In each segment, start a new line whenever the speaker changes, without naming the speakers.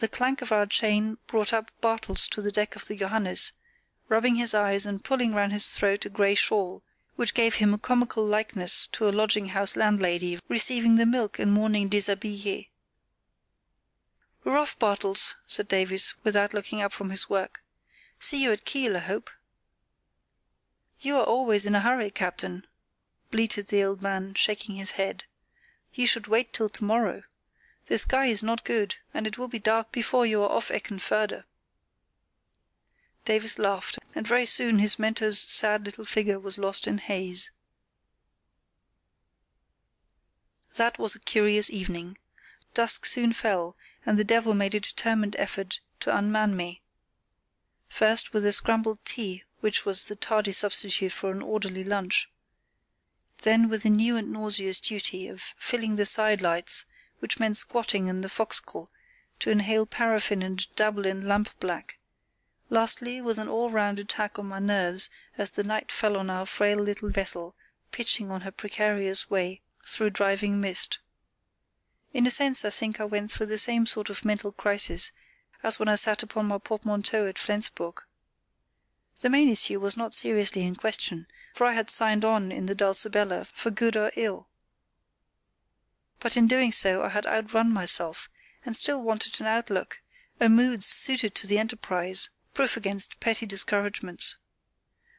The clank of our chain brought up Bartels to the deck of the Johannes, rubbing his eyes and pulling round his throat a grey shawl, which gave him a comical likeness to a lodging-house landlady receiving the milk in morning déshabillé. "We're off, Bartels," said Davies, without looking up from his work. "See you at Kiel, I hope." "You are always in a hurry, Captain," bleated the old man, shaking his head. "You should wait till tomorrow. The sky is not good, and it will be dark before you are off Eckenförde." Davies laughed, and very soon his mentor's sad little figure was lost in haze. That was a curious evening. Dusk soon fell, and the devil made a determined effort to unman me. First with a scrambled tea, which was the tardy substitute for an orderly lunch. Then with the new and nauseous duty of filling the sidelights, which meant squatting in the fo'c'sle to inhale paraffin and dabble in lamp-black. Lastly, with an all-round attack on my nerves as the night fell on our frail little vessel, pitching on her precarious way through driving mist. In a sense I think I went through the same sort of mental crisis as when I sat upon my portmanteau at Flensburg. The main issue was not seriously in question, for I had signed on in the Dulcibella for good or ill. But in doing so I had outrun myself, and still wanted an outlook, a mood suited to the enterprise, proof against petty discouragements.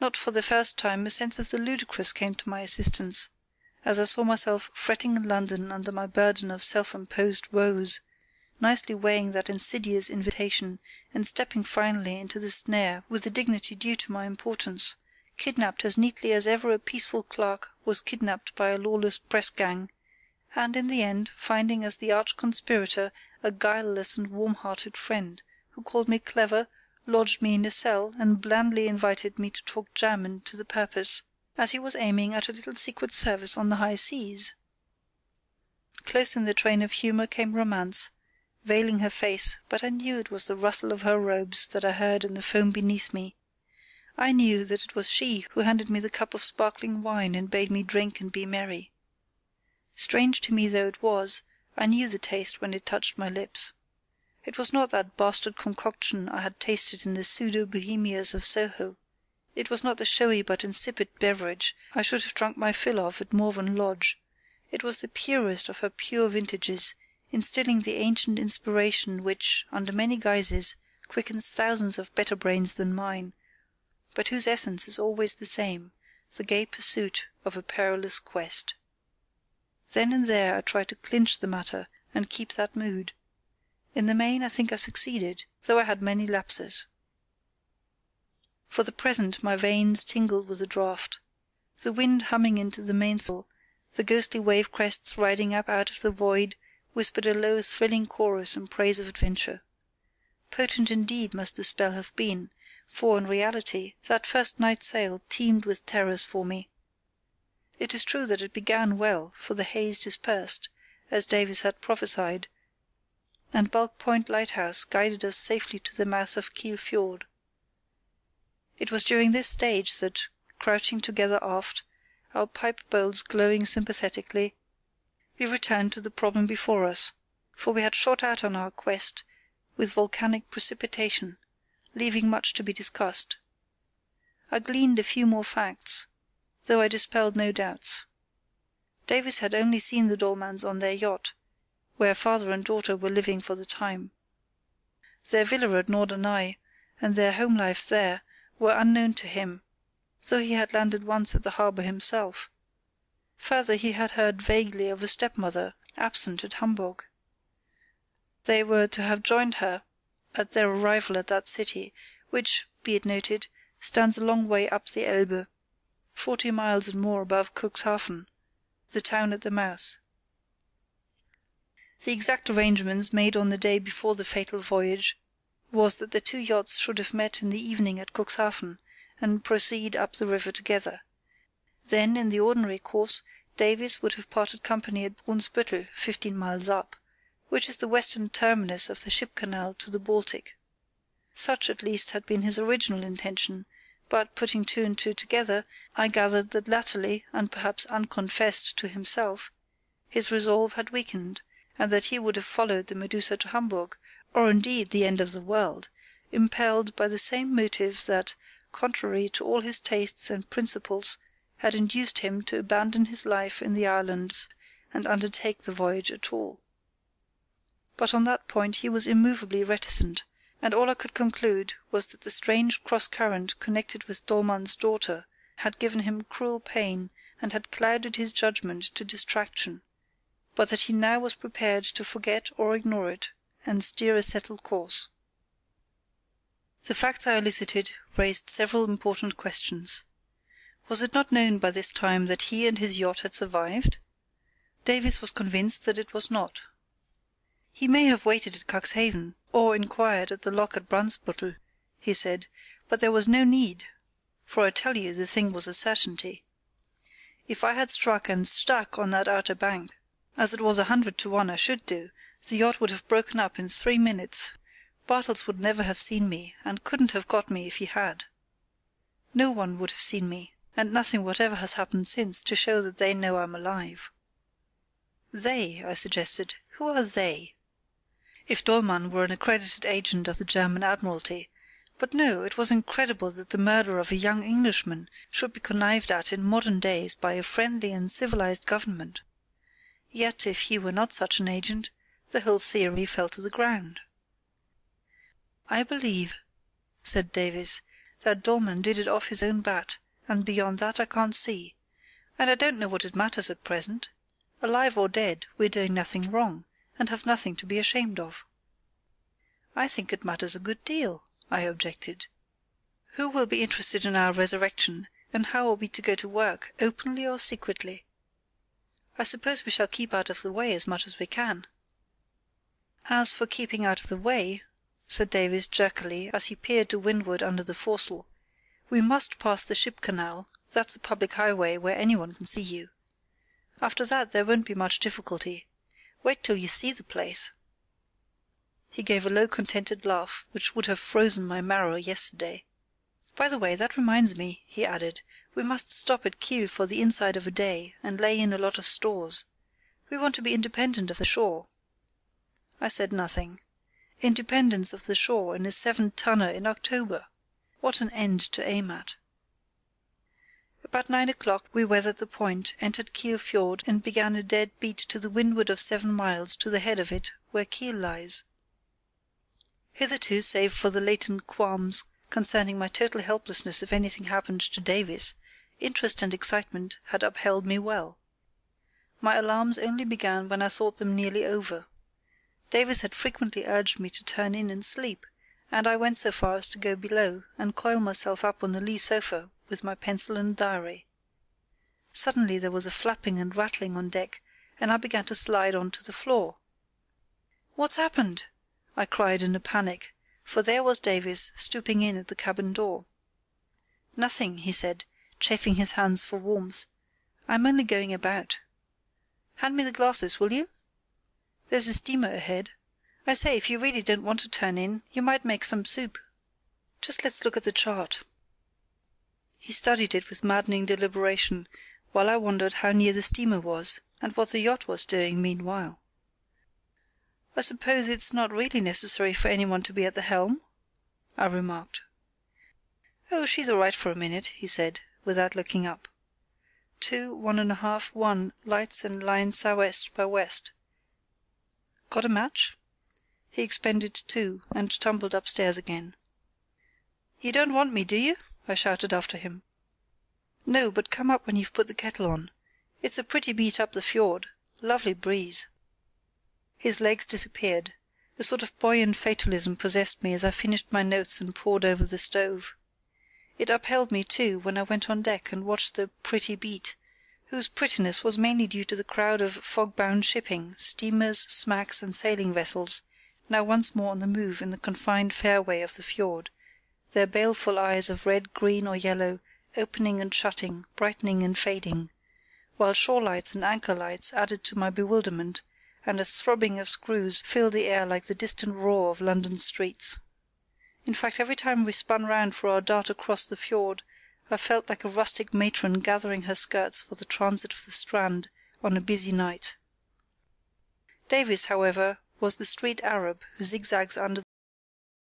Not for the first time a sense of the ludicrous came to my assistance, as I saw myself fretting in London under my burden of self-imposed woes, nicely weighing that insidious invitation and stepping finally into the snare with the dignity due to my importance, kidnapped as neatly as ever a peaceful clerk was kidnapped by a lawless press-gang, and in the end finding as the arch-conspirator a guileless and warm-hearted friend, who called me clever, lodged me in a cell, and blandly invited me to talk German to the purpose, as he was aiming at a little secret service on the high seas. Close in the train of humour came romance, veiling her face, but I knew it was the rustle of her robes that I heard in the foam beneath me. I knew that it was she who handed me the cup of sparkling wine and bade me drink and be merry. Strange to me though it was, I knew the taste when it touched my lips. It was not that bastard concoction I had tasted in the pseudo-bohemias of Soho. It was not the showy but insipid beverage I should have drunk my fill of at Morven Lodge. It was the purest of her pure vintages, instilling the ancient inspiration which, under many guises, quickens thousands of better brains than mine, but whose essence is always the same, the gay pursuit of a perilous quest. Then and there I tried to clinch the matter and keep that mood. In the main I think I succeeded, though I had many lapses. For the present my veins tingled with the draught. The wind humming into the mainsail, the ghostly wave crests riding up out of the void, whispered a low thrilling chorus in praise of adventure. Potent indeed must the spell have been, for in reality that first night sail teemed with terrors for me. It is true that it began well, for the haze dispersed, as Davies had prophesied, and Bulk Point Lighthouse guided us safely to the mouth of Kiel Fiord. It was during this stage that, crouching together aft, our pipe bowls glowing sympathetically, we returned to the problem before us, for we had shot out on our quest with volcanic precipitation, leaving much to be discussed. I gleaned a few more facts, though I dispelled no doubts. Davies had only seen the Dollmanns on their yacht, where father and daughter were living for the time. Their villa at Norderney, and their home life there, were unknown to him, though he had landed once at the harbour himself. Further, he had heard vaguely of a stepmother absent at Hamburg. They were to have joined her at their arrival at that city, which, be it noted, stands a long way up the Elbe, 40 miles and more above Cuxhaven, the town at the mouth. The exact arrangements made on the day before the fatal voyage was that the two yachts should have met in the evening at Cuxhaven and proceed up the river together. Then, in the ordinary course, Davies would have parted company at Brunsbüttel, 15 miles up, which is the western terminus of the ship canal to the Baltic. Such, at least, had been his original intention, but, putting two and two together, I gathered that latterly, and perhaps unconfessed to himself, his resolve had weakened, and that he would have followed the Medusa to Hamburg, or indeed the end of the world, impelled by the same motive that, contrary to all his tastes and principles, had induced him to abandon his life in the islands and undertake the voyage at all. But on that point he was immovably reticent, and all I could conclude was that the strange cross-current connected with Dollmann's daughter had given him cruel pain and had clouded his judgment to distraction, but that he now was prepared to forget or ignore it and steer a settled course. The facts I elicited raised several important questions. Was it not known by this time that he and his yacht had survived? Davies was convinced that it was not. He may have waited at Cuxhaven, or inquired at the lock at Brunsbüttel, he said, but there was no need, for I tell you the thing was a certainty. If I had struck and stuck on that outer bank, as it was 100 to 1 I should do, the yacht would have broken up in 3 minutes. Bartels would never have seen me, and couldn't have got me if he had. No one would have seen me, and nothing whatever has happened since to show that they know I'm alive. They, I suggested. Who are they? If Dollmann were an accredited agent of the German Admiralty. But no, it was incredible that the murder of a young Englishman should be connived at in modern days by a friendly and civilized government. Yet if he were not such an agent, the whole theory fell to the ground. I believe, said Davies, that Dollmann did it off his own bat, and beyond that I can't see. And I don't know what it matters at present. Alive or dead, we're doing nothing wrong, and have nothing to be ashamed of. I think it matters a good deal, I objected. Who will be interested in our resurrection, and how are we to go to work, openly or secretly? I suppose we shall keep out of the way as much as we can. As for keeping out of the way, said Davies jerkily, as he peered to windward under the foresail, we must pass the ship canal, that's a public highway where anyone can see you. After that there won't be much difficulty. Wait till you see the place. He gave a low contented laugh, which would have frozen my marrow yesterday. By the way, that reminds me, he added, we must stop at Kiel for the inside of a day and lay in a lot of stores. We want to be independent of the shore. I said nothing. Independence of the shore in a 7-tonner in October. What an end to aim at. About 9 o'clock we weathered the point, entered Kiel Fjord, and began a dead beat to the windward of 7 miles to the head of it, where Kiel lies. Hitherto, save for the latent qualms concerning my total helplessness if anything happened to Davies, interest and excitement had upheld me well. My alarms only began when I thought them nearly over. Davies had frequently urged me to turn in and sleep, and I went so far as to go below and coil myself up on the lee sofa with my pencil and diary. Suddenly there was a flapping and rattling on deck, and I began to slide on to the floor. "What's happened?" I cried in a panic, for there was Davies stooping in at the cabin door. "Nothing," he said, chafing his hands for warmth. "I'm only going about. Hand me the glasses, will you? There's a steamer ahead. I say, if you really don't want to turn in, you might make some soup. Just let's look at the chart." He studied it with maddening deliberation, while I wondered how near the steamer was, and what the yacht was doing meanwhile. "I suppose it's not really necessary for anyone to be at the helm?" I remarked. "Oh, she's all right for a minute," he said, without looking up. 2, 1½ 1, lights and line sou'west by west. Got a match? He expended 2 and tumbled upstairs again. "You don't want me, do you?" I shouted after him. "No, but come up when you've put the kettle on. It's a pretty beat up the fjord. Lovely breeze." His legs disappeared. A sort of buoyant fatalism possessed me as I finished my notes and pored over the stove. It upheld me, too, when I went on deck and watched the pretty beat, whose prettiness was mainly due to the crowd of fog-bound shipping, steamers, smacks, and sailing vessels, now once more on the move in the confined fairway of the fjord, their baleful eyes of red, green, or yellow opening and shutting, brightening and fading, while shore lights and anchor lights added to my bewilderment, and a throbbing of screws filled the air like the distant roar of London streets. In fact, every time we spun round for our dart across the fjord, I felt like a rustic matron gathering her skirts for the transit of the Strand on a busy night. Davies, however, was the street Arab who zigzags under